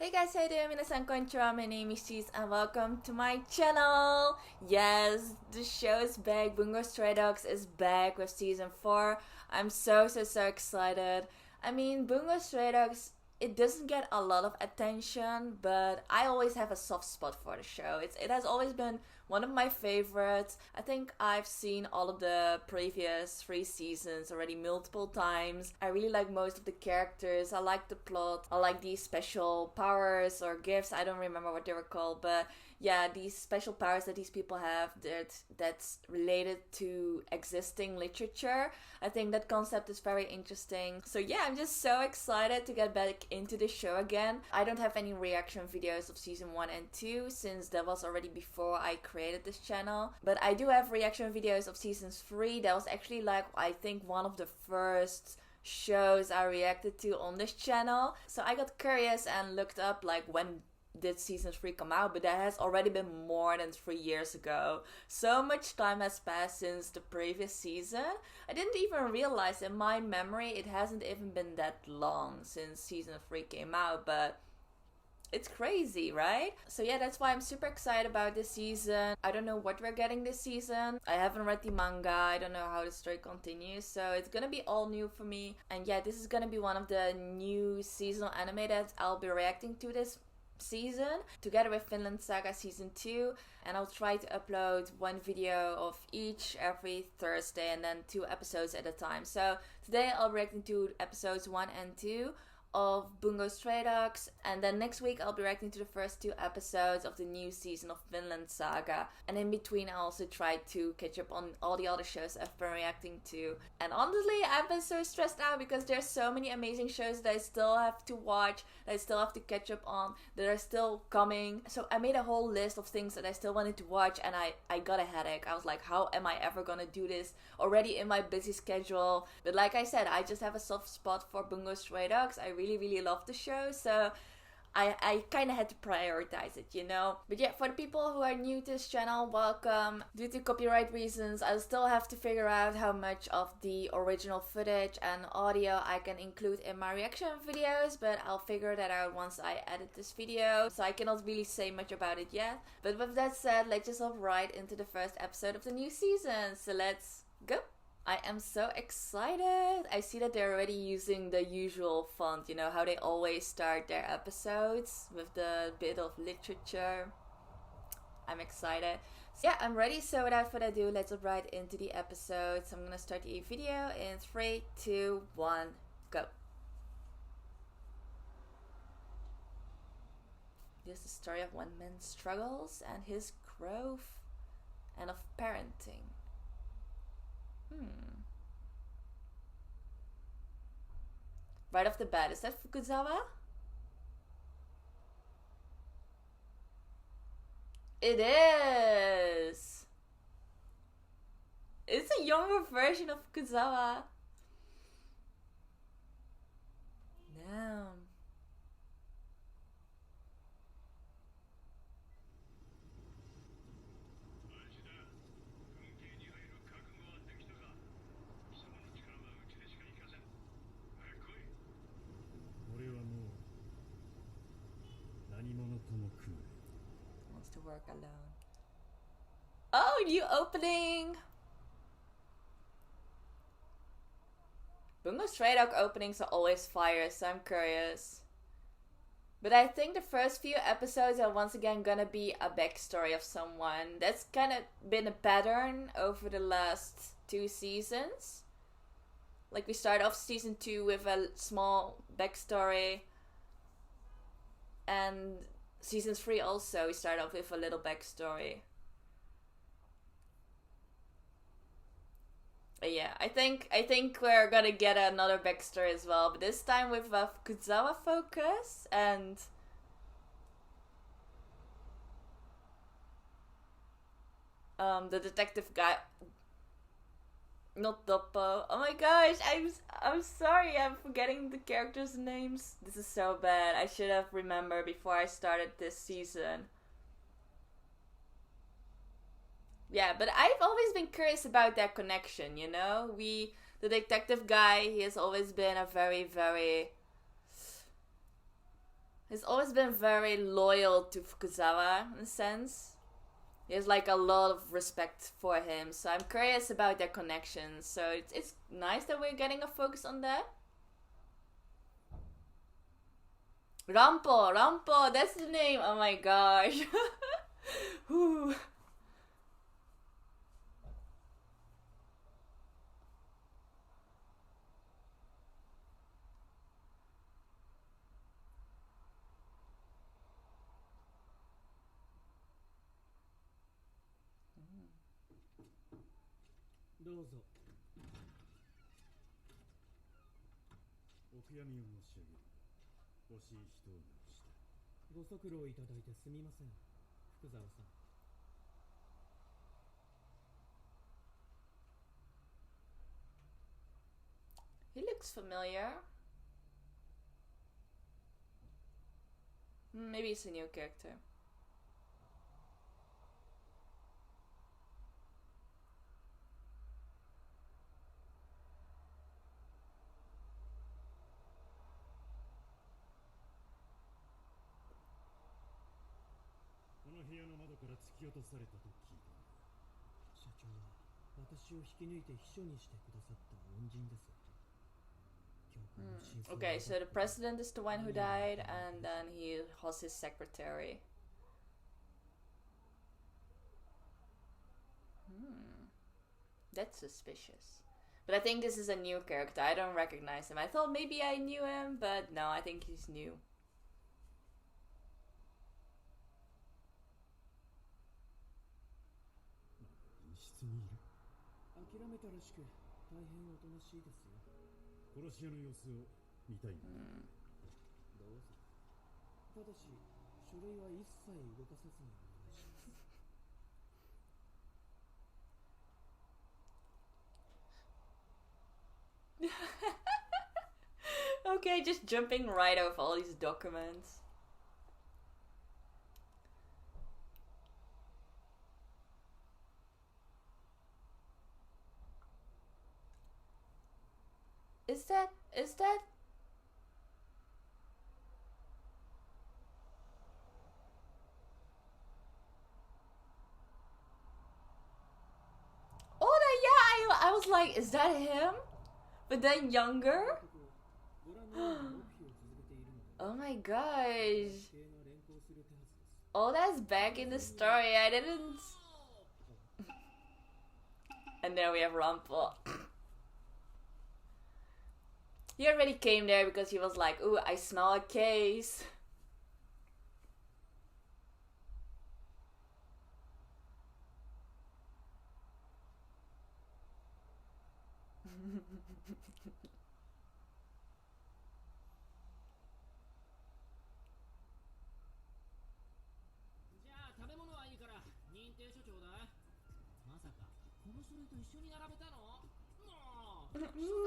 Hey guys, how you doing? 皆さんこんにちは. My name is Cheese and welcome to my channel. Yes, the show is back. Bungou Stray Dogs is back with season 4. I'm so excited. I mean, Bungou Stray Dogs, it doesn't get a lot of attention, but I always have a soft spot for the show. It has always been one of my favorites. I think I've seen all of the previous 3 seasons already multiple times. I really like most of the characters. I like the plot. I like these special powers or gifts. I don't remember what they were called, but yeah, these special powers that these people have that's related to existing literature. I think that concept is very interesting. So yeah, I'm just so excited to get back into the show again. I don't have any reaction videos of season 1 and 2 since that was already before I created this channel. But I do have reaction videos of season 3. That was actually like, I think, one of the first shows I reacted to on this channel. So I got curious and looked up like when did season 3 come out, but that has already been more than 3 years ago. So much time has passed since the previous season. I didn't even realize, in my memory, it hasn't even been that long since season 3 came out, but it's crazy, right? So yeah, that's why I'm super excited about this season. I don't know what we're getting this season. I haven't read the manga. I don't know how the story continues. So it's gonna be all new for me. And yeah, this is gonna be one of the new seasonal anime that I'll be reacting to this season together with Vinland Saga season 2, and I'll try to upload one video of each every Thursday and then 2 episodes at a time. So today I'll be reacting to episodes 1 and 2 of Bungou Stray Dogs, and then next week I'll be reacting to the first 2 episodes of the new season of Vinland Saga, and in between I'll also try to catch up on all the other shows I've been reacting to. And honestly, I've been so stressed out because there's so many amazing shows that I still have to watch, that I still have to catch up on, that are still coming. So I made a whole list of things that I still wanted to watch, and I got a headache. I was like, how am I ever gonna do this already in my busy schedule? But like I said, I just have a soft spot for Bungou Stray Dogs. I really love the show, so I kind of had to prioritize it, you know? But yeah, for the people who are new to this channel, welcome. Due to copyright reasons, I'll still have to figure out how much of the original footage and audio I can include in my reaction videos, but I'll figure that out once I edit this video, so I cannot really say much about it yet. But with that said, let's just hop right into the first episode of the new season, so let's go! I am so excited. I see that they're already using the usual font, you know, how they always start their episodes with the bit of literature. I'm excited. So yeah, I'm ready. So without further ado, let's hop right into the episode. So I'm gonna start the video in 3, 2, 1, go. This is the story of one man's struggles and his growth and of parenting. Right off the bat, is that FUKUZAWA? It is! It's a younger version of FUKUZAWA. Damn. Wants to work alone. Oh, new opening! Bungou Stray Dog openings are always fire, so I'm curious. But I think the first few episodes are once again gonna be a backstory of someone. That's kind of been a pattern over the last 2 seasons. Like, we start off season 2 with a small backstory, and season 3 also we start off with a little backstory. But yeah, I think we're gonna get another backstory as well, but this time with a FUKUZAWA focus, and the detective guy. Not Doppo. Oh my gosh, I'm sorry, I'm forgetting the characters' names. This is so bad. I should have remembered before I started this season. Yeah, but I've always been curious about their connection, you know? The detective guy, he has always been a very He's always been very loyal to Fukuzawa in a sense. He has like a lot of respect for him, so I'm curious about their connections. So it's nice that we're getting a focus on that. RANPO, that's the name. Oh my gosh. Whew. He looks familiar. Maybe it's a new character. Okay, so the president is the one who died, and then he was his secretary. That's suspicious. But I think this is a new character. I don't recognize him. I thought maybe I knew him, but no, I think he's new. Okay, just jumping right over all these documents. Is that? Oh, yeah, I was like, is that him? But then younger? Oh my gosh. Oh, that's back in the story. I didn't. And then we have RANPO. He already came there because he was like, ooh, I smell a case.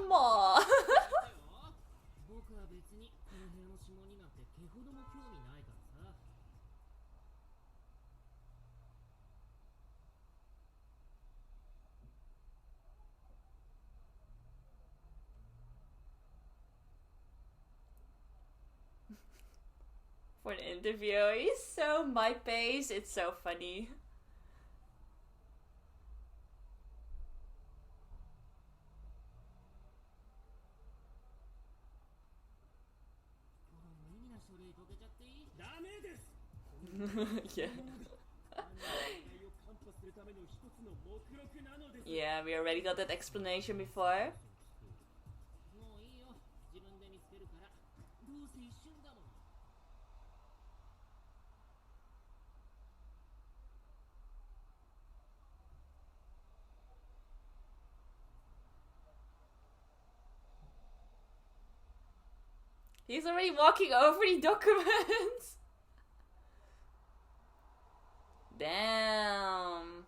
More. For an interview, he's so my pace. It's so funny. Yeah. Yeah, we already got that explanation before. He's already walking over the documents. Damn.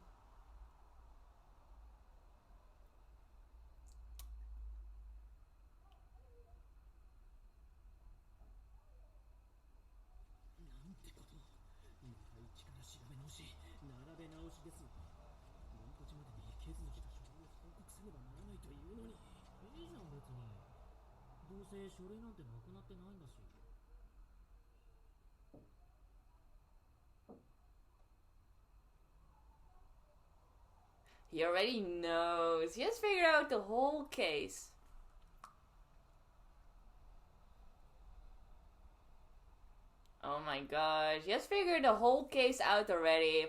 He already knows. He has figured out the whole case. Oh my gosh. He has figured the whole case out already.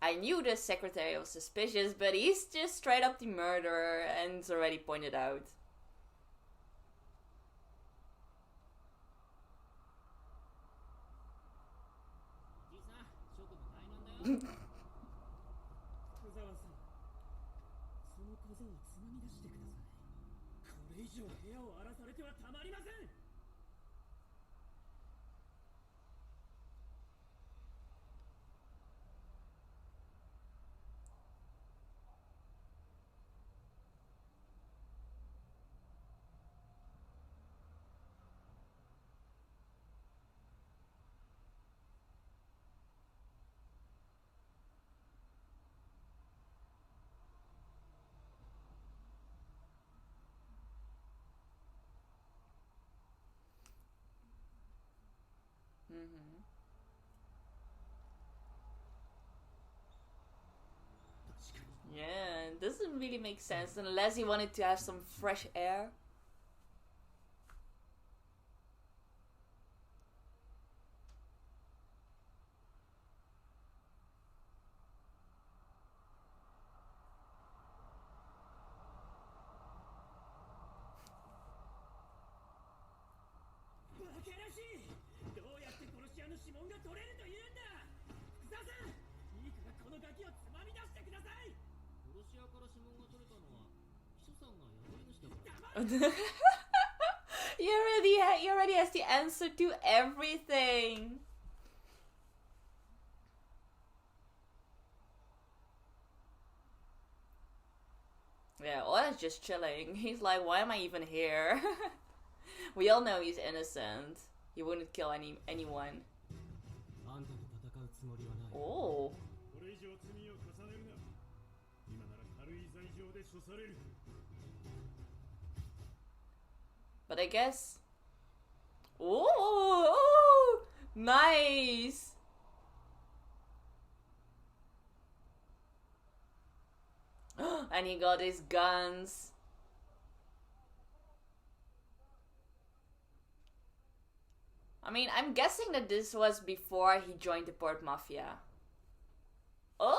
I knew the secretary was suspicious, but he's just straight up the murderer, and it's already pointed out. Yeah, it doesn't really make sense unless he wanted to have some fresh air. He already has the answer to everything. Yeah, Oda's just chilling. He's like, why am I even here? We all know he's innocent. He wouldn't kill anyone. Oh. But I guess... Oh, nice! And he got his guns. I mean, I'm guessing that this was before he joined the Port Mafia. Oh!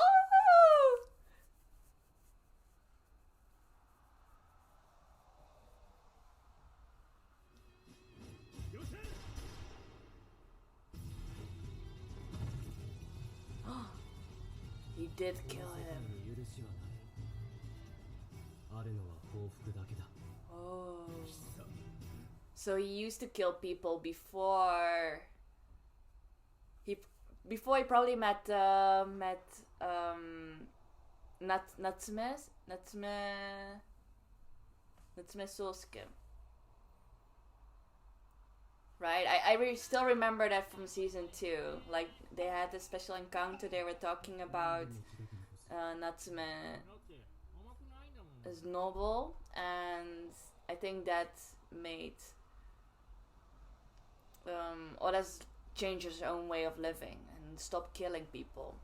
He did kill him. Oh. So he used to kill people before he probably met Natsume Sosuke. Right, I still remember that from season 2. Like, they had a special encounter. They were talking about Natsume as noble, and I think that made Oda's change his own way of living and stop killing people.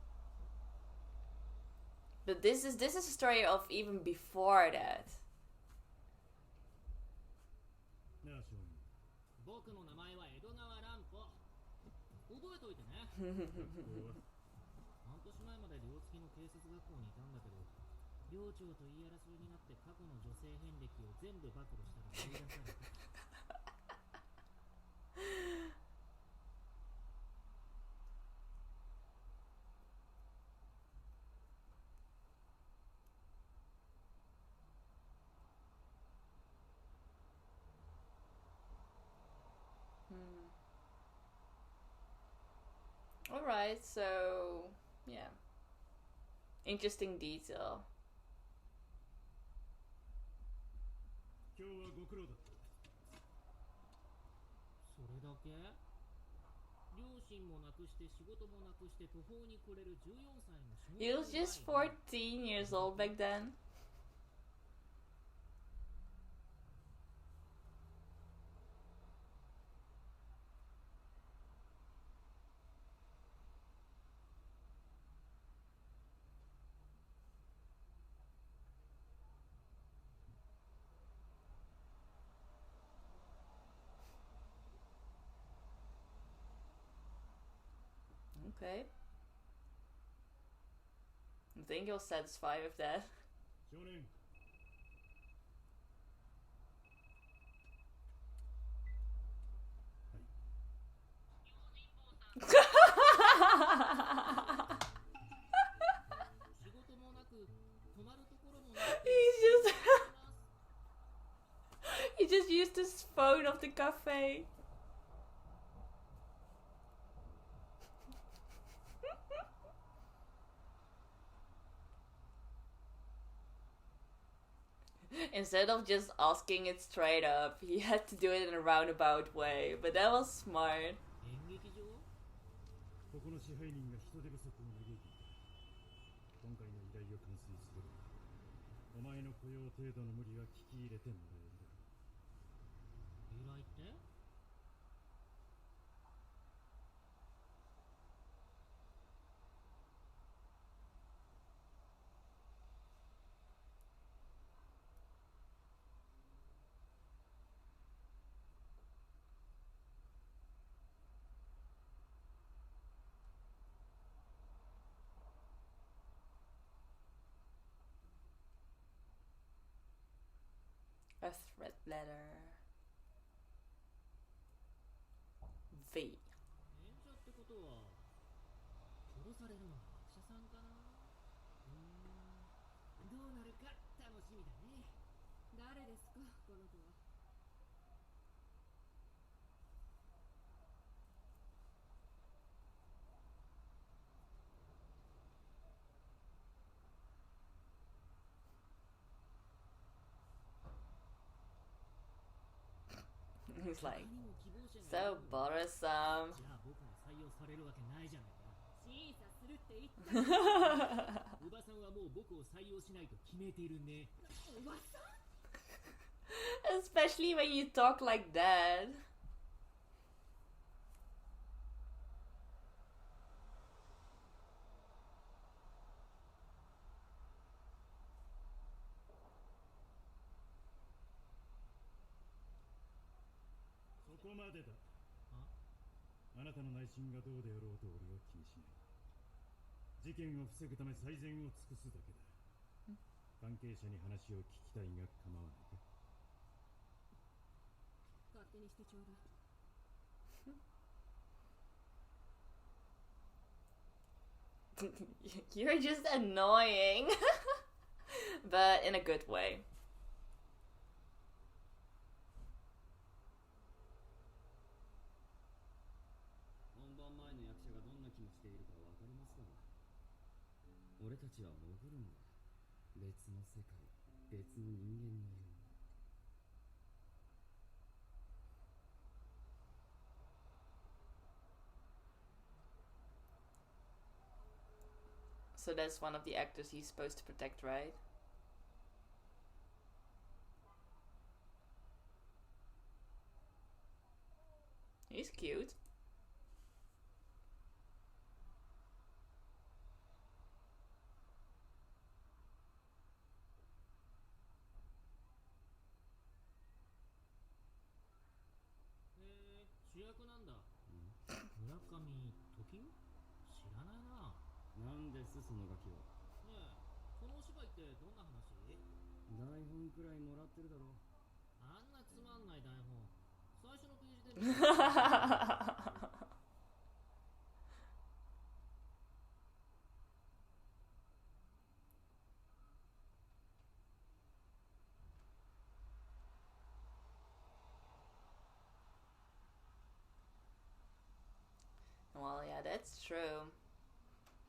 But this is a story of even before that. Alright, so yeah. Interesting detail. He was just 14 years old back then. Okay. I think you'll satisfy with that. He just used his phone of the cafe. Instead of just asking it straight up, he had to do it in a roundabout way, but that was smart. ここの支配人が人手不足を嘆いていた。今回の依頼を完遂すれば、お前の雇用程度の無理は聞き入れてもらえるだろう。依頼って？ A threat letter. V. 演者ってことは殺されるのは役者さんかな。どうなるか楽しみだね。誰ですかこの子は。He's like, so bothersome. じゃあ僕も採用されるわけないじゃないか。審査するって言った。おばさんはもう僕を採用しないと決めているね。おばさん Especially when you talk like that. そこまでだ。あなたの内心がどうであろうと俺は気にしない。事件を防ぐため最善を尽くすだけだ。関係者に話を聞きたいが構わないか。勝手にしてちょうだい。You're just annoying. But in a good way. 本番前の役者がどんな気持ちでいるかわかりますか？俺たちは潜るんだ。別の世界、別の人間のように。So that's one of the actors he's supposed to protect, right? He's cute. Well, yeah, that's true.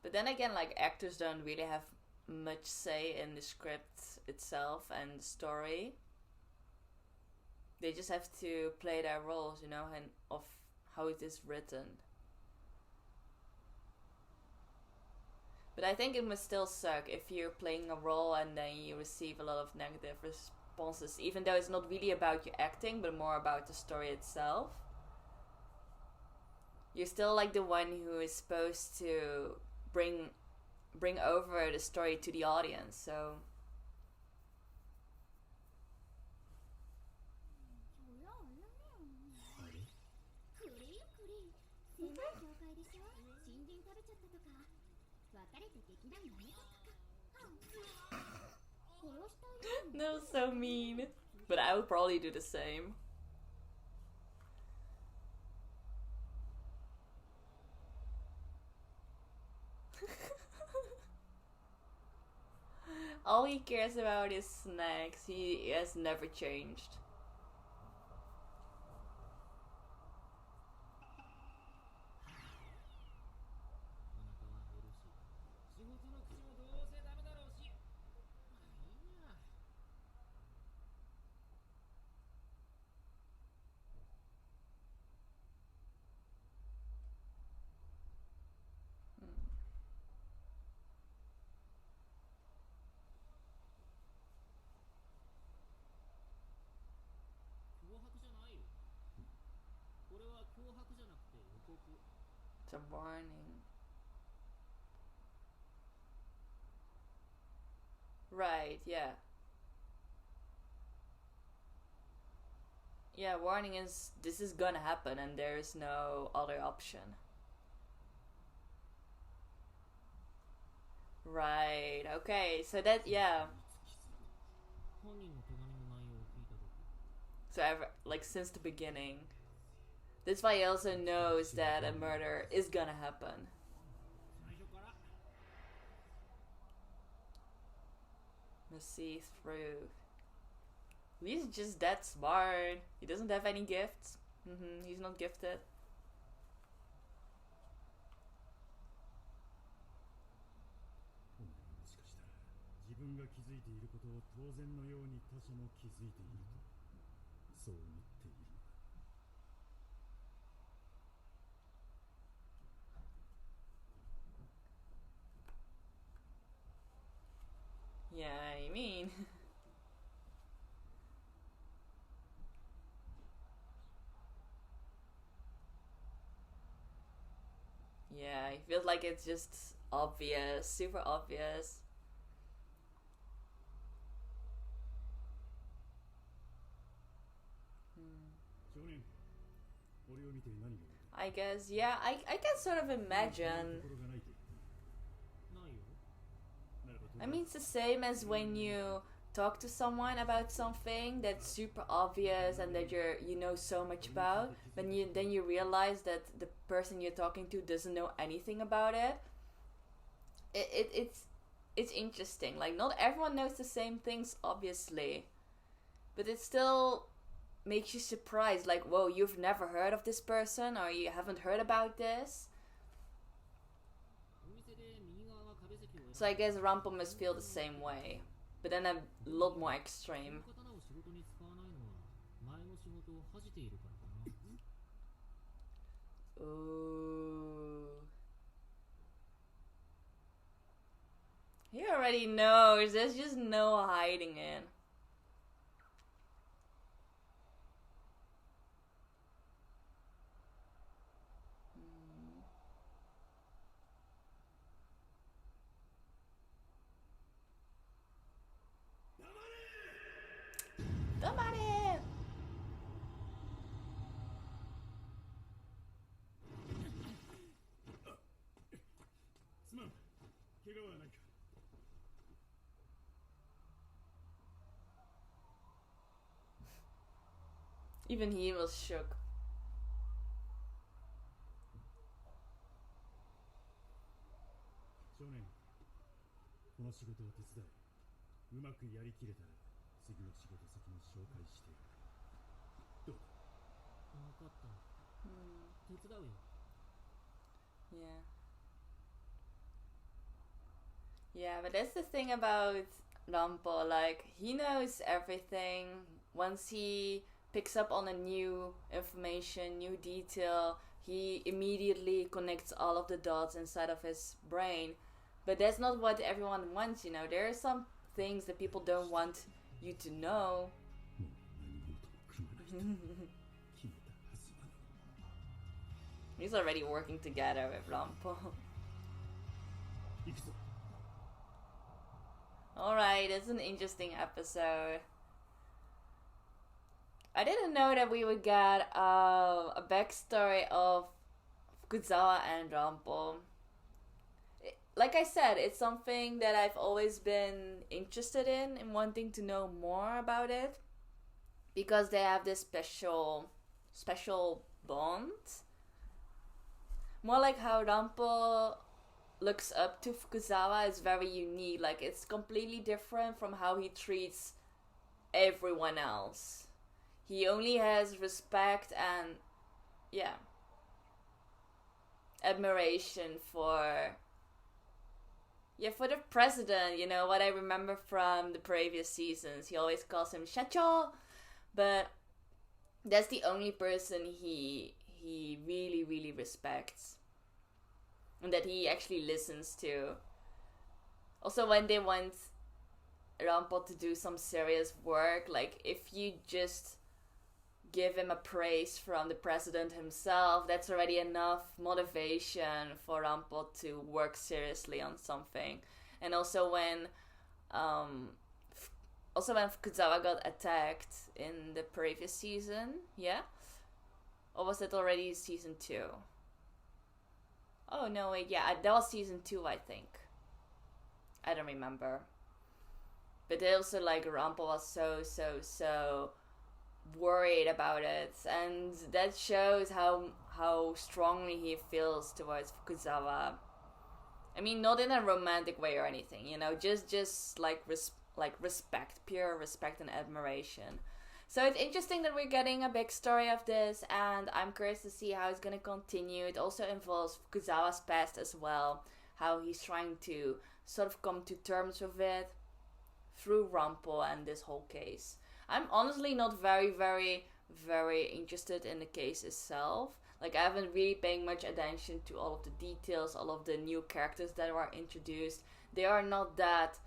But then again, like, actors don't really have much say in the script itself and the story. They just have to play their roles, you know, and of how it is written. But I think it must still suck if you're playing a role and then you receive a lot of negative responses, even though it's not really about your acting, but more about the story itself. You're still like the one who is supposed to bring over the story to the audience, so... 世界教会でしょ。新人食べべちゃったとか、別れて劇団辞めたとか。殺したいよ。 That was so mean. But I would probably do the same. All he cares about is snacks. He has never changed. お腹は減るし、仕事の口もどうせダメだろうし。まあいいや。脅迫じゃないよ。これは脅迫じゃなくて予告。 It's a warning. Right, yeah. Yeah, warning is this is gonna happen and there is no other option. Right, okay, so that, yeah. 本人の手紙の内容を聞いたとき、 So, like, since the beginning. That's why he also knows that a murder is gonna happen. 最初から Must see through. He's just that smart. He doesn't have any gifts. He's not gifted. 本来もしかしたら自分が気づいていることを当然のように他者も気づいているとそう思っているのだ。 Yeah, I mean. Yeah, I feel like it's just obvious, super obvious. I guess, yeah, I can sort of imagine. I mean, it's the same as when you talk to someone about something that's super obvious and that you know so much about, then you realize that the person you're talking to doesn't know anything about it. It's interesting. Like, not everyone knows the same things, obviously, but it still makes you surprised. Like, whoa, you've never heard of this person, or you haven't heard about this. So I guess RANPO must feel the same way, but then a lot more extreme. Ooh. He already knows. There's just no hiding it. Damare! すまん、怪我はないか。 Even he was shook. 少年、この仕事を手伝い、うまくやりきれたら次の仕事先に紹介してやる。どうだ？分かった。手伝うよ。 Yeah. Yeah, but that's the thing about RANPO. Like, he knows everything. Once he picks up on a new information, new detail, he immediately connects all of the dots inside of his brain. But that's not what everyone wants, you know. There are some things that people don't want you to know. He's already working together with RANPO. Alright, it's an interesting episode. I didn't know that we would get a backstory of FUKUZAWA and RANPO. like I said, it's something that I've always been interested in wanting to know more about it, because they have this special bond. More like how RANPO looks up to FUKUZAWA is very unique. Like, it's completely different from how he treats everyone else. He only has respect and, yeah, admiration for the president. You know, what I remember from the previous seasons, he always calls him Shacho, but that's the only person he really, really respects and that he actually listens to. Also, when they want RANPO to do some serious work, like, if you just give him a praise from the president himself, that's already enough motivation for RANPO to work seriously on something. And also when FUKUZAWA got attacked in the previous season, yeah? Or was that already season 2? Oh no, wait, yeah, that was season 2, I think. I don't remember. But also, like, RANPO was so worried about it, and that shows how strongly he feels towards FUKUZAWA. I mean, not in a romantic way or anything, you know, just like respect, pure respect and admiration. So it's interesting that we're getting a big story of this, and I'm curious to see how it's gonna continue. It also involves FUKUZAWA's past as well, how he's trying to sort of come to terms with it through RANPO and this whole case. I'm honestly not very, very, very interested in the case itself. Like, I haven't really paying much attention to all of the details, all of the new characters that were introduced. They are not that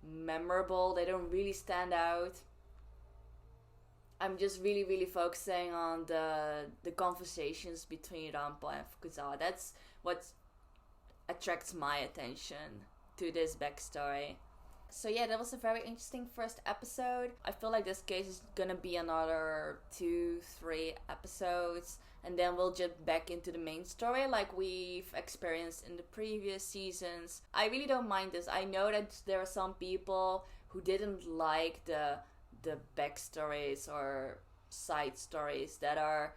memorable. They don't really stand out. I'm just really, really focusing on the conversations between RANPO and FUKUZAWA. That's what attracts my attention to this backstory. So yeah, that was a very interesting first episode. I feel like this case is gonna be another 2-3 episodes, and then we'll jump back into the main story like we've experienced in the previous seasons. I really don't mind this. I know that there are some people who didn't like the backstories or side stories that are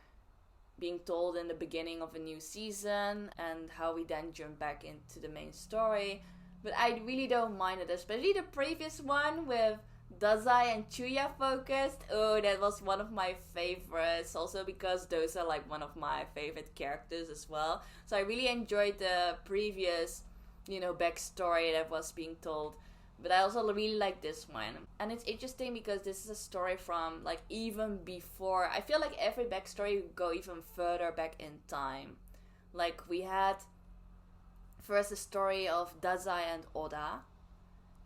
being told in the beginning of a new season, and how we then jump back into the main story. But I really don't mind it, especially the previous one with Dazai and Chuya focused. Oh, that was one of my favorites. Also because those are like one of my favorite characters as well. So I really enjoyed the previous, backstory that was being told. But I also really like this one. And it's interesting because this is a story from like even before. I feel like every backstory would go even further back in time. Like we had first the story of Dazai and Oda.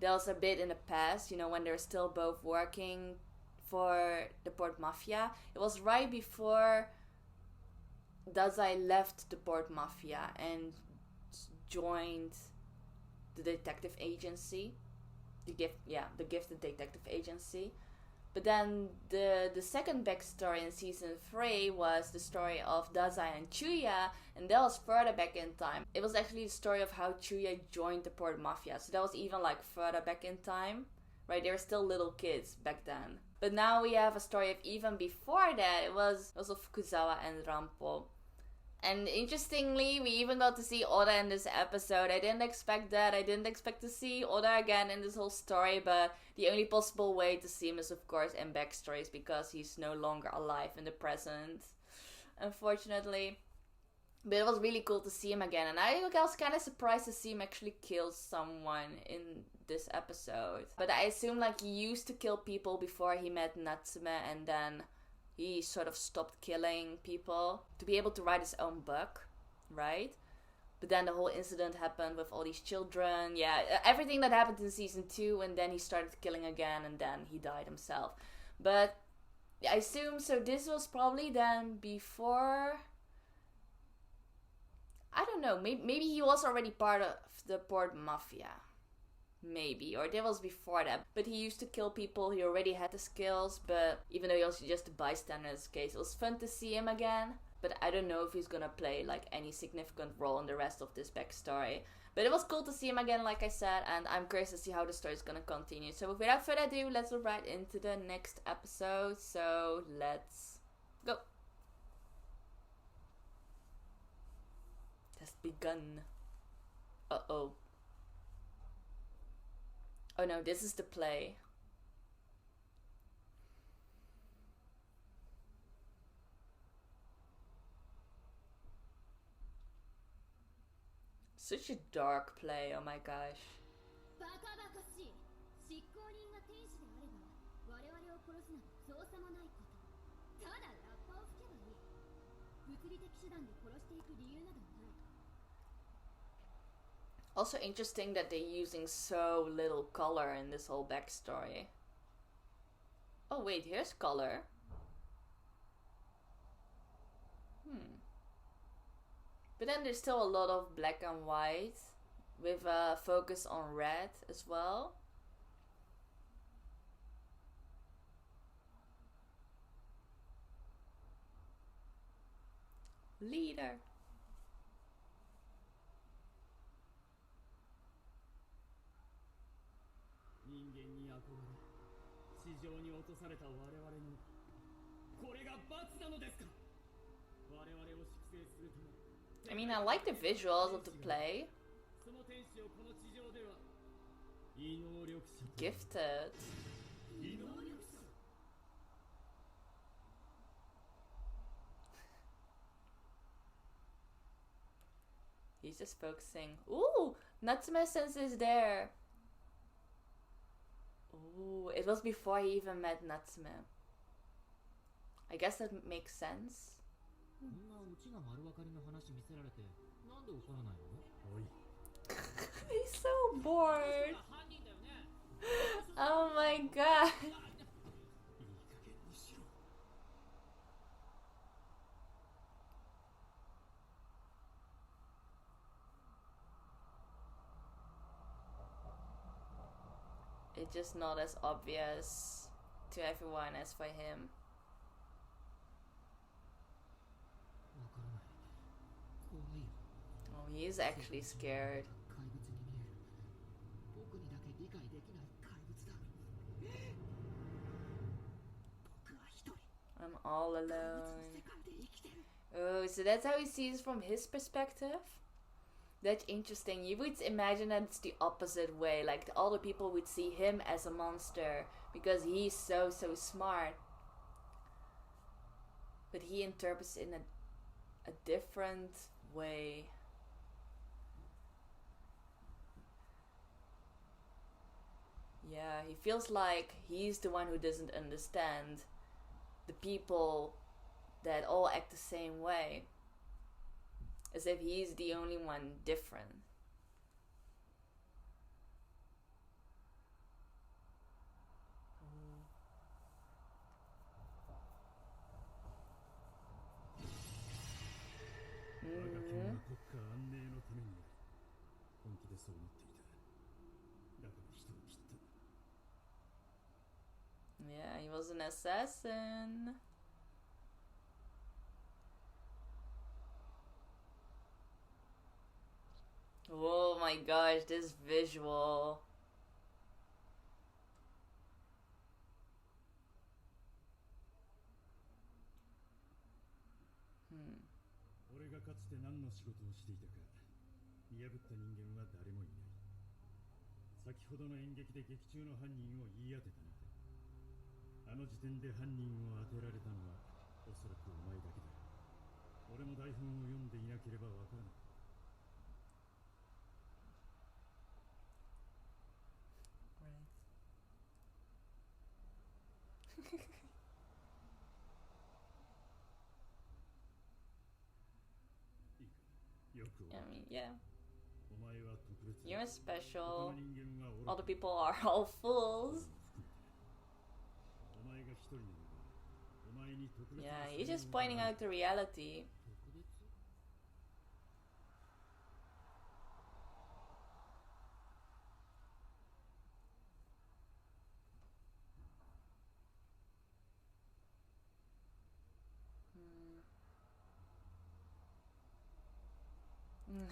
That was a bit in the past, when they're still both working for the Port Mafia. It was right before Dazai left the Port Mafia and joined the detective agency. The Gifted Detective Agency. But then the second backstory in season 3 was the story of Dazai and Chuya, and that was further back in time. It was actually the story of how Chuya joined the Port Mafia, so that was even like further back in time, right? They were still little kids back then. But now we have a story of even before that. It was also FUKUZAWA and RANPO. And interestingly, we even got to see Oda in this episode. I didn't expect that. I didn't expect to see Oda again in this whole story, but the only possible way to see him is, of course, in backstories, because he's no longer alive in the present, unfortunately. But it was really cool to see him again, and I was kind of surprised to see him actually kill someone in this episode. But I assume like he used to kill people before he met Natsume, and then he sort of stopped killing people to be able to write his own book, right? But then the whole incident happened with all these children. Yeah, everything that happened in season 2, and then he started killing again, and then he died himself. But I assume, so this was probably then before, I don't know, maybe he was already part of the Port Mafia. Maybe, or that was before that. But he used to kill people, he already had the skills, but even though he was just a bystander in this case, it was fun to see him again. but I don't know if he's gonna play like any significant role in the rest of this backstory. But it was cool to see him again, like I said, and I'm curious to see how the story is gonna continue. So without further ado, let's move right into the next episode. So let's go. It has begun. Uh-oh. Oh no, this is the play. Such a dark play, oh my gosh. バカバカしい。執行人が天使であれば我々を殺すなど造作もないこと。ただラッパを吹けばいい。物理的手段で殺していく理由などない。 Also interesting that they're using so little color in this whole backstory. Oh wait, here's color. But then there's still a lot of black and white with a focus on red as well. Leader. 人間に憧れ地上に落とされた我々のこれが罰なのですか。我々を粛清するため I mean, I like the visuals of the play. その天使をこの地上では異能力者と Gifted. 異能力者 He's just focusing. Ooh, Natsume Sensei is there. Ooh, it was before he even met Natsume. I guess that makes sense. こんなうちが丸分かりの話見せられてなんで怒らないの？おい He's so bored. 犯人だよね。 Oh my god. いい加減にしろ。 It's just not as obvious to everyone as for him. わからない。怖いよ。 Oh, he is actually scared. 怪物に見える。僕にだけ理解できない怪物だ。僕は一人。 I'm all 怪物の alone. 世界で生きてる。 Oh, so that's how he sees from his perspective? That's interesting. You would imagine that it's the opposite way. Like all the people would see him as a monster because he's so smart. But he interprets in a different way. Yeah, he feels like he's the one who doesn't understand the people that all act the same way. As if he's the only one different. Yeah, he was an assassin. Oh my gosh, this visual. Hmm. 俺がかつて何の仕事をしていたか見破った人間は誰もいない。先ほどの演劇で劇中の犯人を言い当てたな。あの時点で犯人を当てられたのはおそらくお前だけだ。俺も台本を読んでいなければわからなかった。 I mean, yeah. お前は特別。 You're 他 special. の人間は All 愚 the か。 people are all fools. お前が一人なのはお前に特別な Yeah, he's just 才能 pointing がある。 out the reality. 特別？ Hmm.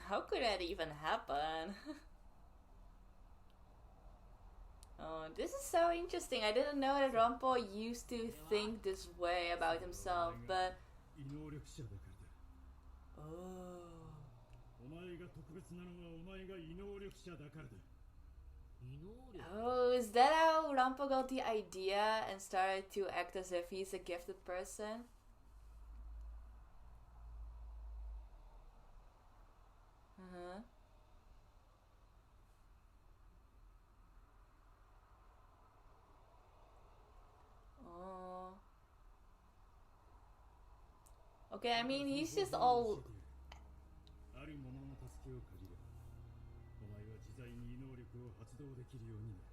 How could that even happen? Oh, this is so interesting. I didn't know that RANPO used to think this way about himself, but... 異能力者だからだ。Oh. お前が特別なのはお前が異能力者だからだ。異能力 Oh, is that how RANPO got the idea and started to act as if he's a gifted person? Uh-huh. Oh. Okay, I mean, he's just all... あるものの助けを借りれば、お前は自在に異能力を発動できるようになる。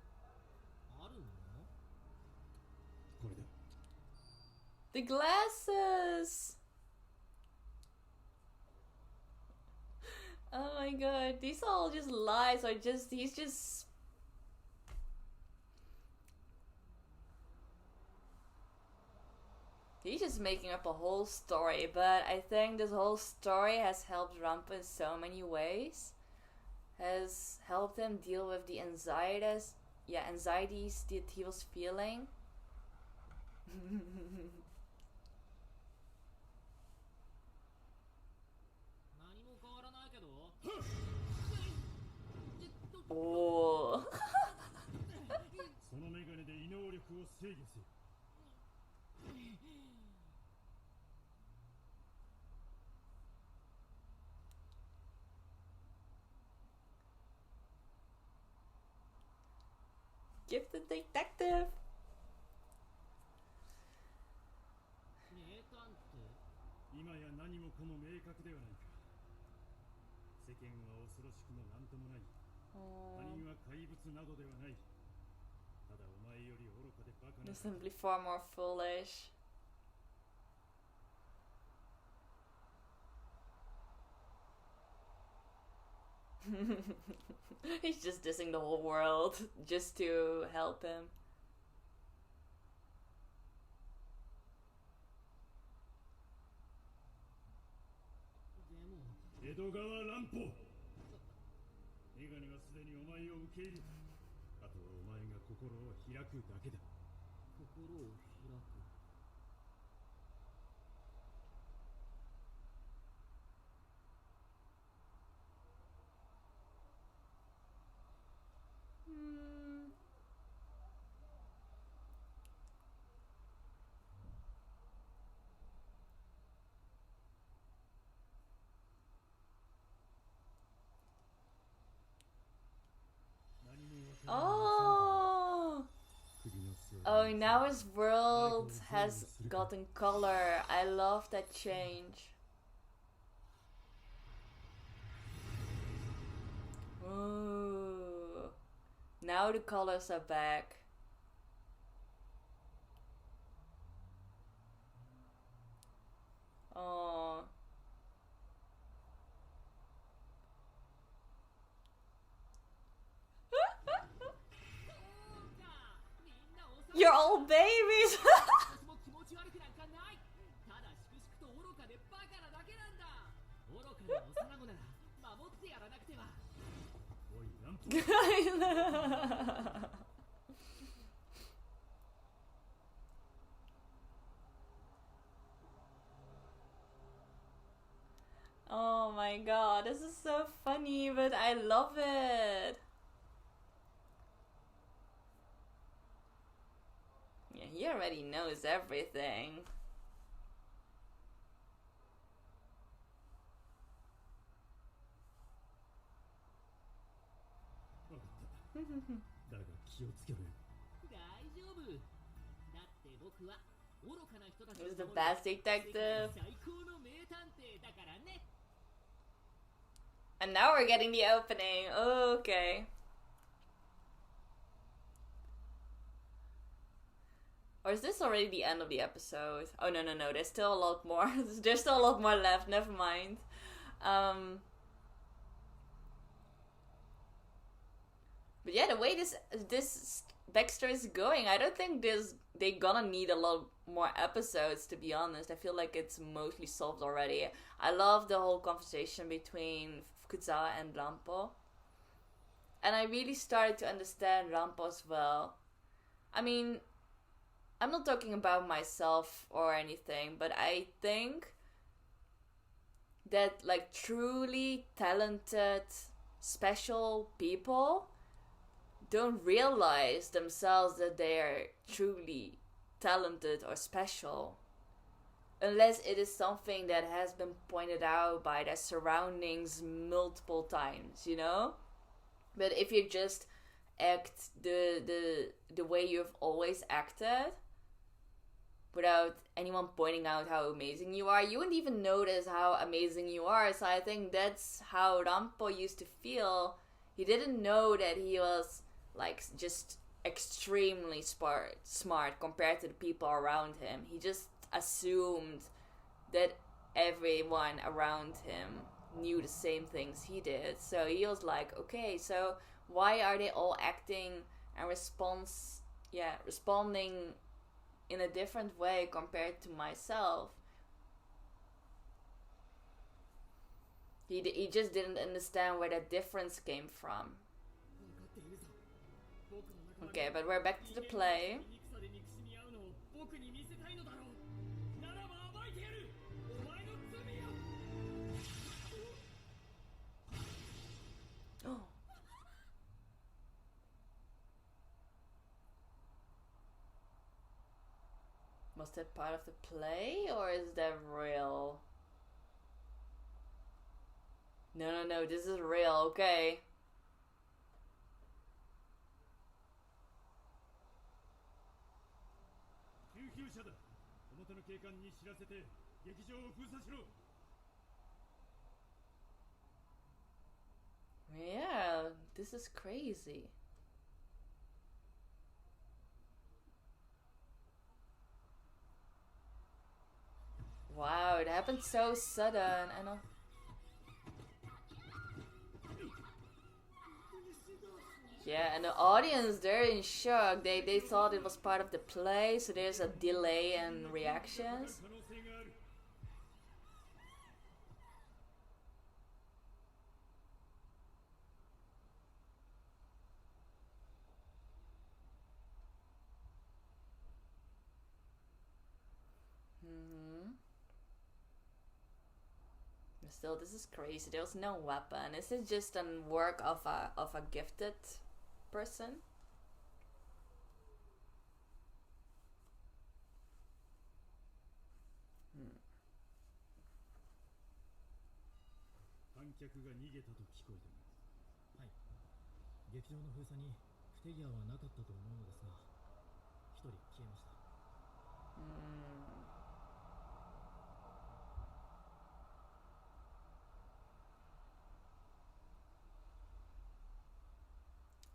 あるのこれだ。The glasses! Oh my god, these are all just lies, or just, he's just... He's just making up a whole story, but I think this whole story has helped RANPO in so many ways. Has helped him deal with the anxieties that he was feeling. 何も変わらないけど Oh. そのメガネで異能力を制御せよ。Gifted detective. 名探偵今や何もかも明確ではないか。世間は恐ろしくも何ともない。他人は怪物などではない。ただお前より愚かでバカな。They're simply far more foolish. He's just dissing the whole world just to help him. でも江戸川乱歩。メガネはすでにお前を受け入れた。あとはお前が心を開くだけだ。心を開く Oh! Oh, now his world has gotten color. I love that change. Ooh. Now the colors are back. Oh. You're all babies! 私も気持ち悪くなんかない。ただ粛々と愚かでバカなだけなんだ。愚かな幼子なら守ってやらなくては。おい、乱歩。Oh my god, this is so funny, but I love it. Yeah, he already knows everything. It was the best detective. And now we're getting the opening. Oh, okay. Or is this already the end of the episode? Oh, no. There's still a lot more. There's still a lot more left. Never mind. But yeah, the way this backstory is going, I don't think they're gonna need a lot more episodes, to be honest. I feel like it's mostly solved already. I love the whole conversation between FUKUZAWA and RANPO. And I really started to understand RANPO as well. I mean, I'm not talking about myself or anything, but I think that like truly talented, special people don't realize themselves that they are truly talented or special. Unless it is something that has been pointed out by their surroundings multiple times, you know? But if you just act the way you've always acted, without anyone pointing out how amazing you are, you wouldn't even notice how amazing you are. So I think that's how RANPO used to feel. He didn't know that he was like just extremely smart compared to the people around him. He just assumed that everyone around him knew the same things he did. So he was like, okay, so why are they all acting and responding in a different way compared to myself? He just didn't understand where that difference came from. Okay, but we're back to the play. Oh. Was that part of the play, or is that real? No, this is real, okay. Yeah, this is crazy. Wow, it happened so sudden. I know. Yeah, and the audience, they're in shock. They thought it was part of the play, so there's a delay in reactions. Still, this is crazy. There was no weapon. Is this just a work of a gifted person?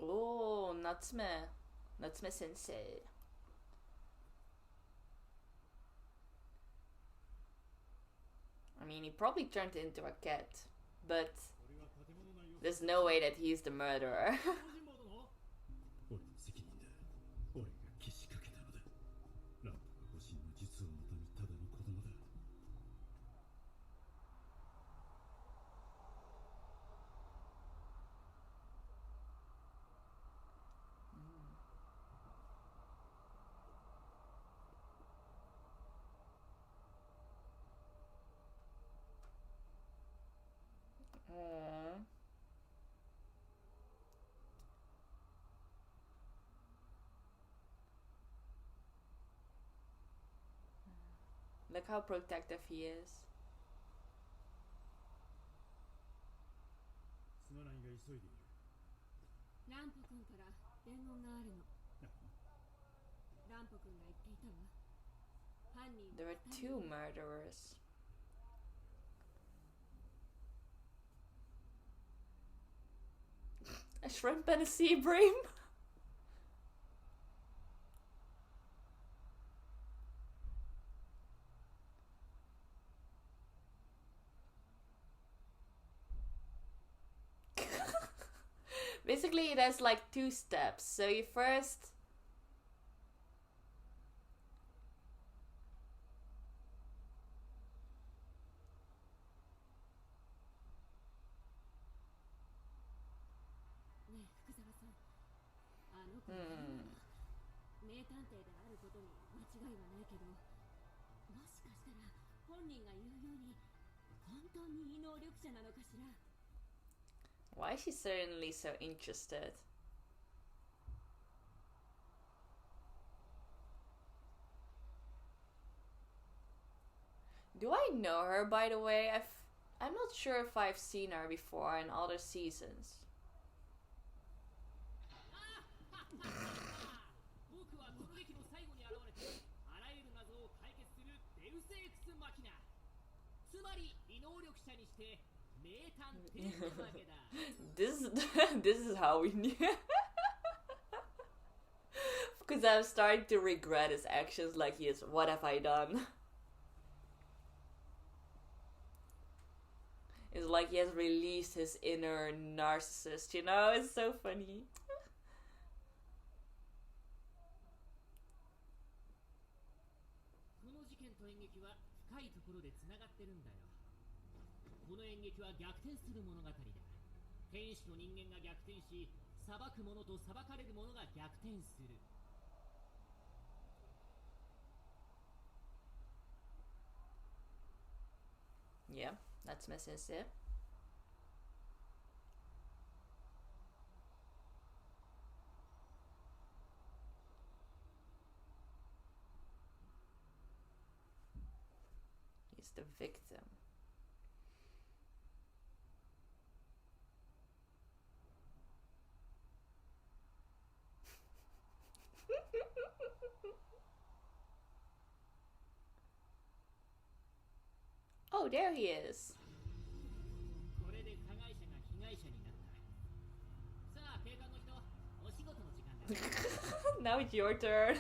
Oh, Natsume sensei. I mean, he probably turned into a cat, but there's no way that he's the murderer. Look how protective he is. There are two murderers. A shrimp and a sea bream? Basically, it has like two steps. So you first... 僕は名探偵であることに間違いはないけど、もしかしたら本人が言うように本当に異能力者なのかしら。 Why is she suddenly so interested? Do I know her, by the way? I'm not sure if I've seen her before in other seasons. 僕はこの劇の最後に現れてあらゆる謎を解決するデウスエクスマキナ、つまり異能力者にして名探偵ってわけだ。This is how we knew. Because I'm starting to regret his actions, like he is. What have I done? It's like he has released his inner narcissist, you know? It's so funny. この事件と演劇は深いところでつながってるんだよ。この演劇は逆転する物語だ。天使の人間が逆転し、裁く者と裁かれる者が逆転する。Yeah, that's my sensei. He's the victim. Oh, there he is. これで加害者が被害者になった。さあ、警官の人、お仕事の時間だ。 Now it's your turn.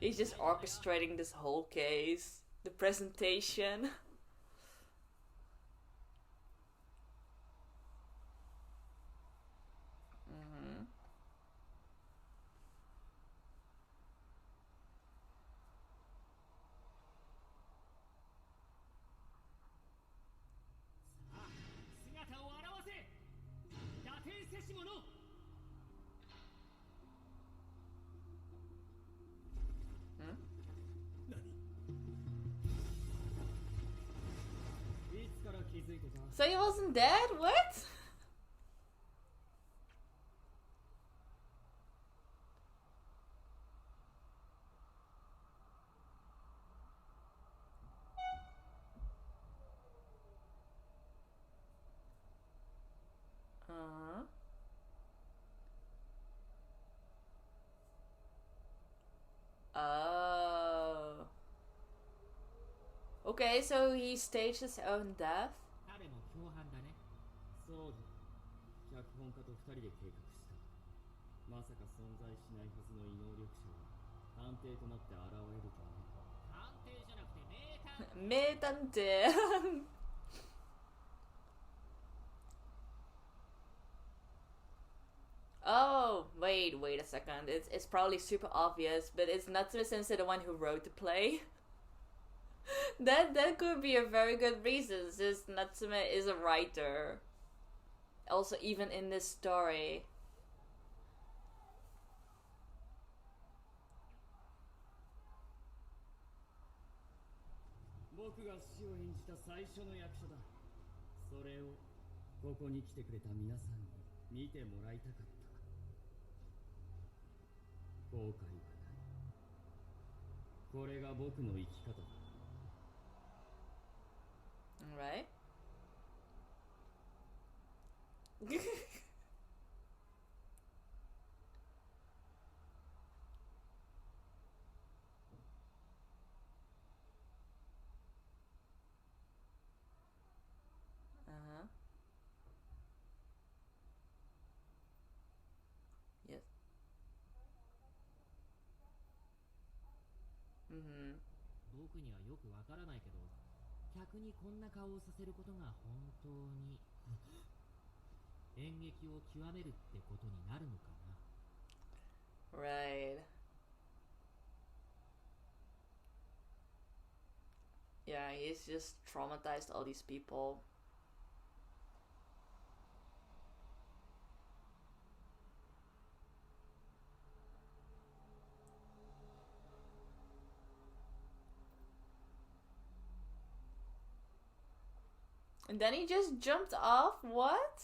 He's just orchestrating this whole case. The presentation. So he wasn't dead? What? Oh. Okay, so he staged his own death? 彼も共犯だね。そうだ。脚本家と二人で計画した。まさか存在しないはずの異能力者が探偵となって現れるとはね。探偵じゃなくて名探偵。名探偵。Oh, wait a second. It's probably super obvious, but it's Natsume Sensei the one who wrote the play. That could be a very good reason, since Natsume is a writer. Also, even in this story. 僕が死を演じた最初の役所だ。それをここに来てくれた皆さんに見てもらいたかった。後悔はない。これが僕の生き方だ。Alright. Yes. Mm-hmm. 僕にはよくわからないけど、客にこんな顔をさせることが本当に演劇を極めるってことになるのかな。Right. Yeah, he's just traumatized all these people. And then he just jumped off? What?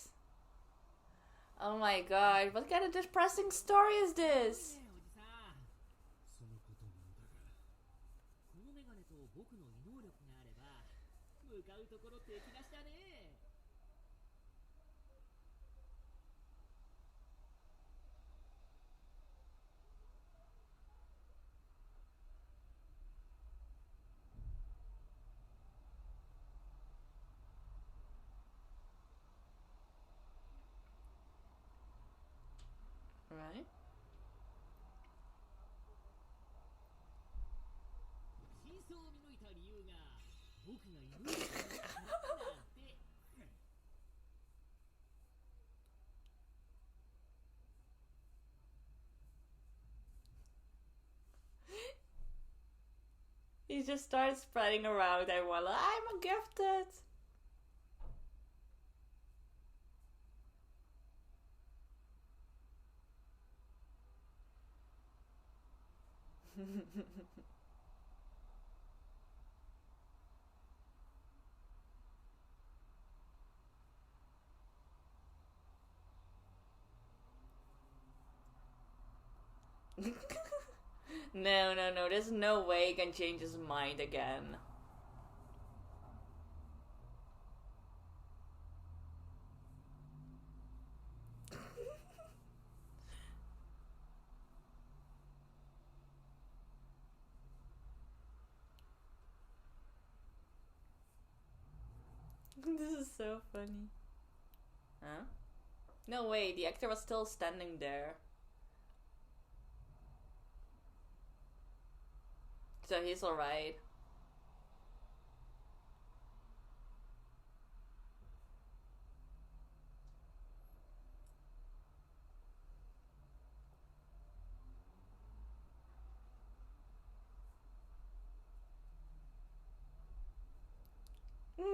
Oh my god, what kind of depressing story is this? そのことなんだが、このメガネと僕の異能力があれば向かうところ敵なしだね。Right? 真相を見抜いた理由が僕が異能力を持ってるなんて。He just started spreading around everyone. I'm gifted. No, there's no way he can change his mind again. This is so funny. Huh? No way, the actor was still standing there. So he's alright.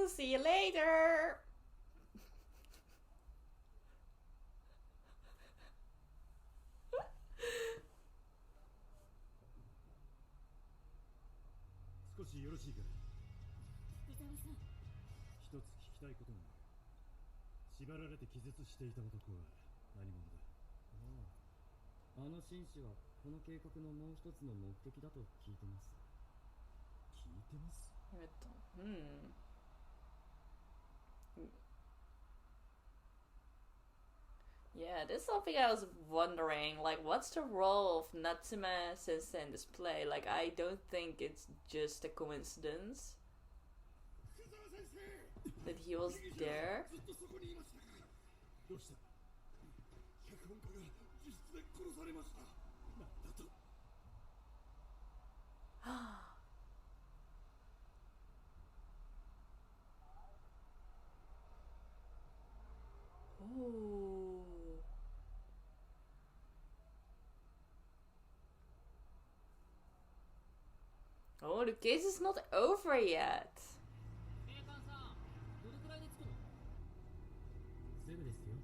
See you later. Skoshi yoroshiii kara. 福沢さん、一つ聞きたいことがある。縛られて気絶していた男は何者だ。あの紳士はこの計画のもう一つの目的だと聞いてます。聞いてます。Yeah, this is something I was wondering. Like, what's the role of Natsume Sensei in this play? Like, I don't think it's just a coincidence that he was there. どうした？脚本家が自室で殺されました。なんだと。Ooh. Oh, the case is not over yet. 警官さん、どれくらいで着くの？すぐですよ。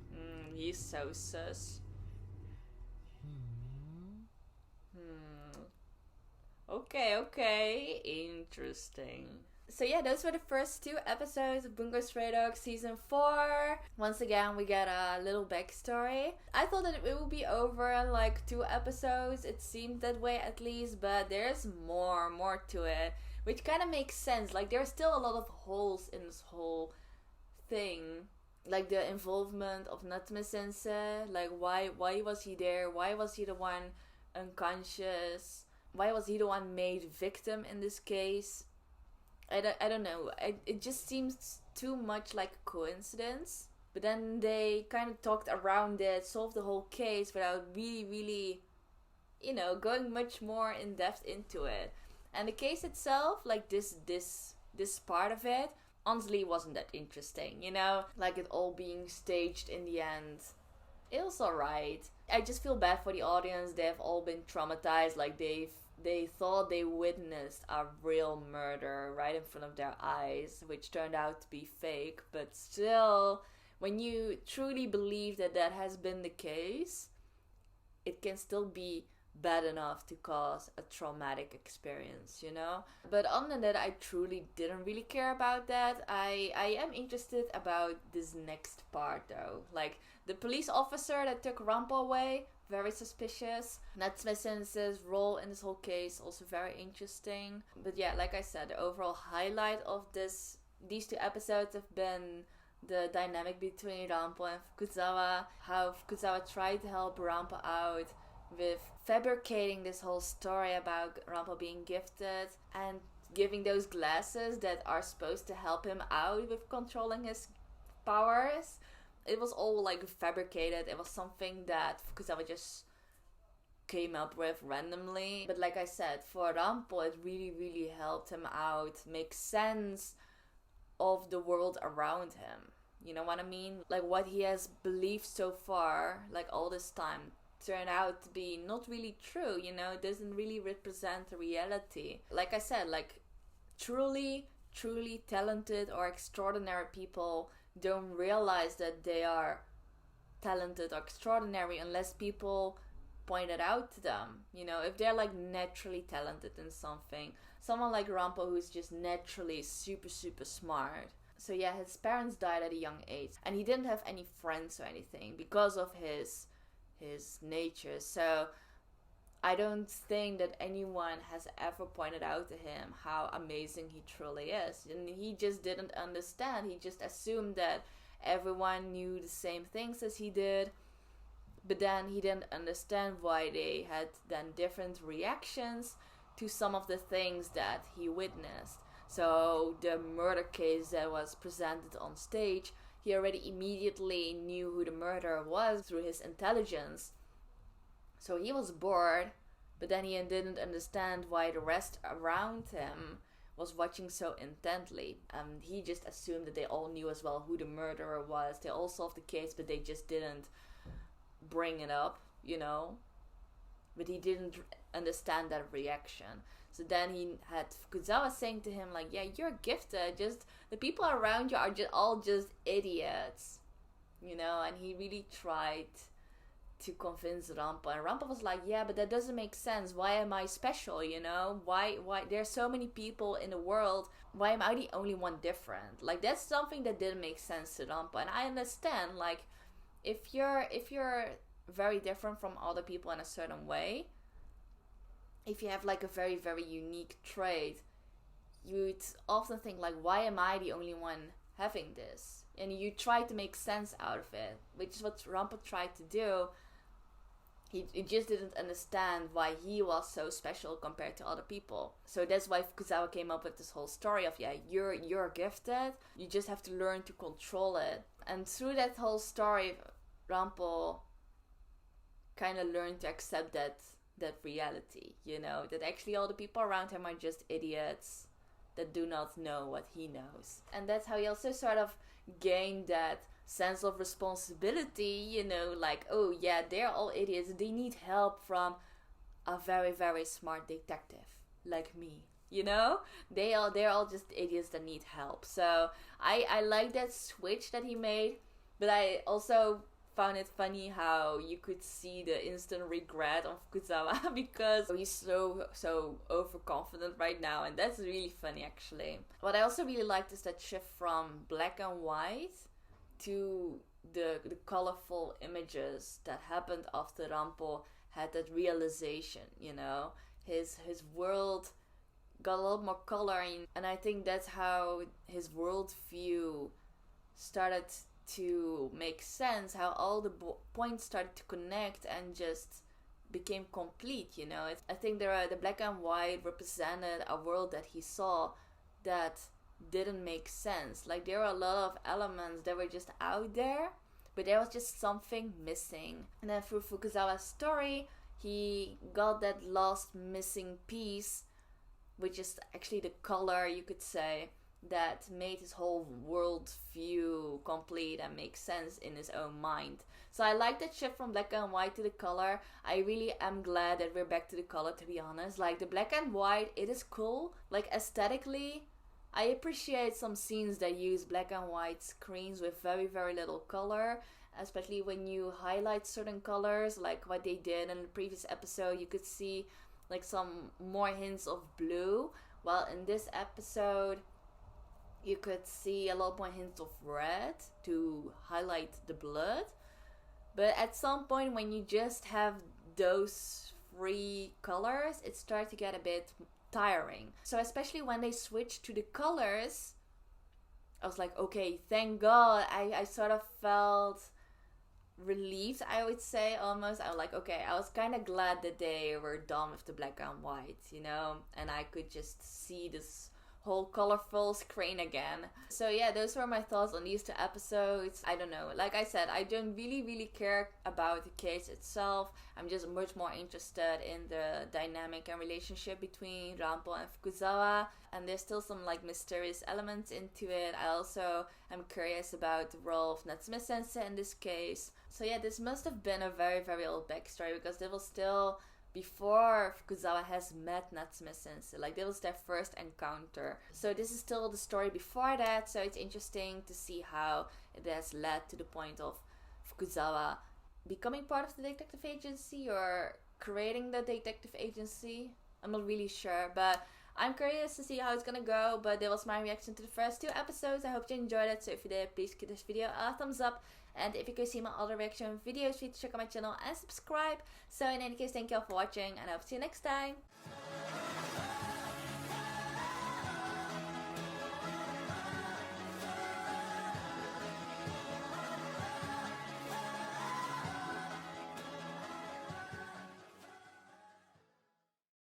He's so sus. Okay, interesting. So yeah, those were the first two episodes of Bungo Stray Dogs Season 4. Once again, we get a little backstory. I thought that it would be over in like 2 episodes. It seemed that way at least, but there's more to it. Which kind of makes sense. Like, there's still a lot of holes in this whole thing. Like, the involvement of Natsume Sensei. Like, why was he there? Why was he the one unconscious? Why was he the one made victim in this case? I don't know. It just seems too much like a coincidence. But then they kind of talked around it, solved the whole case without really, you know, going much more in depth into it. And the case itself, like this part of it, honestly wasn't that interesting, you know? Like it all being staged in the end. It was alright. I just feel bad for the audience. They've all been traumatized. Like they thought they witnessed a real murder right in front of their eyes, which turned out to be fake. But still, when you truly believe that has been the case, it can still be bad enough to cause a traumatic experience, you know? But other than that, I truly didn't really care about that. I am interested about this next part though. Like, the police officer that took RANPO away, very suspicious. Nat Smith's role in this whole case, also very interesting. But yeah, like I said, the overall highlight of these 2 episodes have been the dynamic between RANPO and FUKUZAWA. How FUKUZAWA tried to help RANPO out with fabricating this whole story about RANPO being gifted and giving those glasses that are supposed to help him out with controlling his powers. It was all like fabricated. It was something that FUKUZAWA just came up with randomly. But like I said, for RANPO, it really, really helped him out make sense of the world around him. You know what I mean? Like, what he has believed so far, like all this time, turned out to be not really true, you know? It doesn't really represent the reality. Like I said, like, truly talented or extraordinary people don't realize that they are talented or extraordinary unless people point it out to them. You know, if they're like naturally talented in something, someone like RANPO who's just naturally super smart. So yeah, his parents died at a young age and he didn't have any friends or anything because of his nature. So I don't think that anyone has ever pointed out to him how amazing he truly is. And he just didn't understand. He just assumed that everyone knew the same things as he did. But then he didn't understand why they had then different reactions to some of the things that he witnessed. So the murder case that was presented on stage, he already immediately knew who the murderer was through his intelligence. So he was bored, but then he didn't understand why the rest around him was watching so intently. He just assumed that they all knew as well who the murderer was. They all solved the case, but they just didn't bring it up, you know. But he didn't understand that reaction. So then he had FUKUZAWA saying to him like, yeah, you're gifted, just the people around you are just idiots, you know. And he really tried to convince RANPO, and RANPO was like, yeah, but that doesn't make sense. Why am I special, you know? Why there's so many people in the world, why am I the only one different? Like, that's something that didn't make sense to RANPO. And I understand, like, if you're very different from other people in a certain way, if you have like a very unique trait, you'd often think like, why am I the only one having this? And you try to make sense out of it, which is what RANPO tried to do. He just didn't understand why he was so special compared to other people. So that's why FUKUZAWA came up with this whole story of, yeah, you're gifted, you just have to learn to control it. And through that whole story, RANPO kind of learned to accept that reality, you know, that actually all the people around him are just idiots that do not know what he knows. And that's how he also sort of gained that sense of responsibility, you know, like, oh yeah, they're all idiots, they need help from a very smart detective like me, you know. They're all just idiots that need help. So I like that switch that he made, but I also found it funny how you could see the instant regret of FUKUZAWA because he's so overconfident right now, and that's really funny actually. What I also really liked is that shift from black and white to the colorful images that happened after RANPO had that realization, you know. His world got a lot more color, and I think that's how his worldview started to make sense, how all the points started to connect and just became complete, you know. I think the black and white represented a world that he saw that didn't make sense. Like, there were a lot of elements that were just out there, but there was just something missing. And then through FUKUZAWA's story, he got that last missing piece, which is actually the color, you could say, that made his whole world view complete and make sense in his own mind. So I like that shift from black and white to the color. I really am glad that we're back to the color, to be honest. Like, the black and white, it is cool. Like, aesthetically, I appreciate some scenes that use black and white screens with very, very little color, especially when you highlight certain colors, like what they did in the previous episode. You could see like some more hints of blue, while in this episode you could see a lot more hints of red to highlight the blood. But at some point when you just have those three colors, it starts to get a bit tiring. So especially when they switch to the colors, I was like, okay, thank God. I sort of felt relieved, I would say, almost. I was like, okay, I was kind of glad that they were done with the black and white, you know, and I could just see this whole colorful screen again. So yeah, those were my thoughts on these two episodes. I don't know, like I said, I don't really care about the case itself. I'm just much more interested in the dynamic and relationship between RANPO and FUKUZAWA, and there's still some like mysterious elements into it. I also am curious about the role of Natsume Sensei in this case. So yeah, this must have been a very old backstory, because it was still before FUKUZAWA has met Natsume Sensei. Like, that was their first encounter. So this is still the story before that, so it's interesting to see how it has led to the point of FUKUZAWA becoming part of the detective agency or creating the detective agency. I'm not really sure, but I'm curious to see how it's gonna go. But that was my reaction to the first two episodes. I hope you enjoyed it. So if you did, please give this video a thumbs up. And if you could see my other reaction videos, please check out my channel and subscribe. So in any case, thank you all for watching, and I hope to see you next time.